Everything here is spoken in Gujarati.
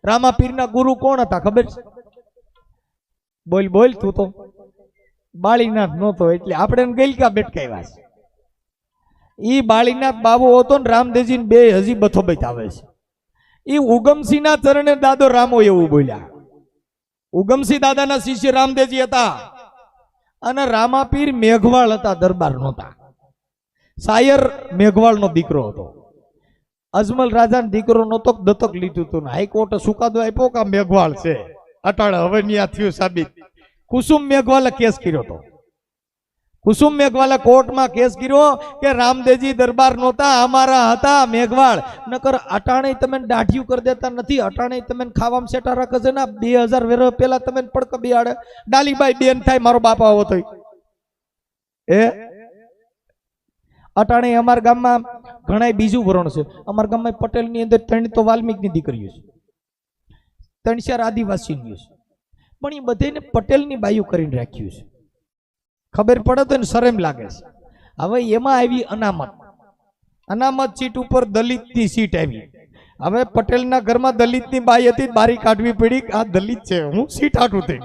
રામાપીરના ગુરુ કોણ હતા ખબર છે? બોલ બોલ તું તો બાળીનાથ નહોતો એટલે આપણે ગઈલકા બેટકાવ્યા છે. ઈ બાળીનાથ બાબુ હતો ને રામદેવજી બે હજી બથોબત આવે છે. ઈ ઉગમસિંહના ચરણે દાદો રામો એવું બોલ્યા. ઉગમસિંહ દાદાના શિષ્ય રામદેવજી હતા અને રામાપીર મેઘવાળ હતા, દરબાર નહોતા. શાયર મેઘવાળનો દીકરો હતો. અજમલ રાજાનો દીકરો નહોતો, દત્તક લીધું હતું ને હાઈકોર્ટે ચુકાદો આપ્યો કે મેઘવાળ છે. અટાણે હવે ન્યા થયું સાબિત. કુસુમ મેઘવાલે કેસ કર્યો હતો. કુસુમ મેઘવાલે કોર્ટમાં કેસ કર્યો કે રામદેવજી દરબાર નહોતા, અમારા હતા મેઘવાળ. નકર અટાણે તમે દાઢિયું કરી દેતા નથી, અટાણે તમે ખાવામાં સેટા રાખે છે ને. 2000 વર્ષ પહેલા તમે પડક બિયાડે ડાલીબાઈ બેન થાય મારો બાપ આવો તો એ અટાણે અમારા ગામમાં ઘણા બીજું વરણ છે. અમારા ગામમાં પટેલની અંદર 3 તો વાલ્મીકની દીકરીઓ છે, 3-4 આદિવાસીની છે, પણ એ બધાને પટેલની બાયુ કરીને રાખ્યું છે. ખબર પડે તો એને શરમ લાગે છે. હવે એમાં આવી અનામત. અનામત સીટ ઉપર દલિતની સીટ આવી. હવે પટેલના ઘરમાં દલિતની બાઈ હતી, બારી કાઢવી પડી. આ દલિત છે, હું સીટ આટું થઈ.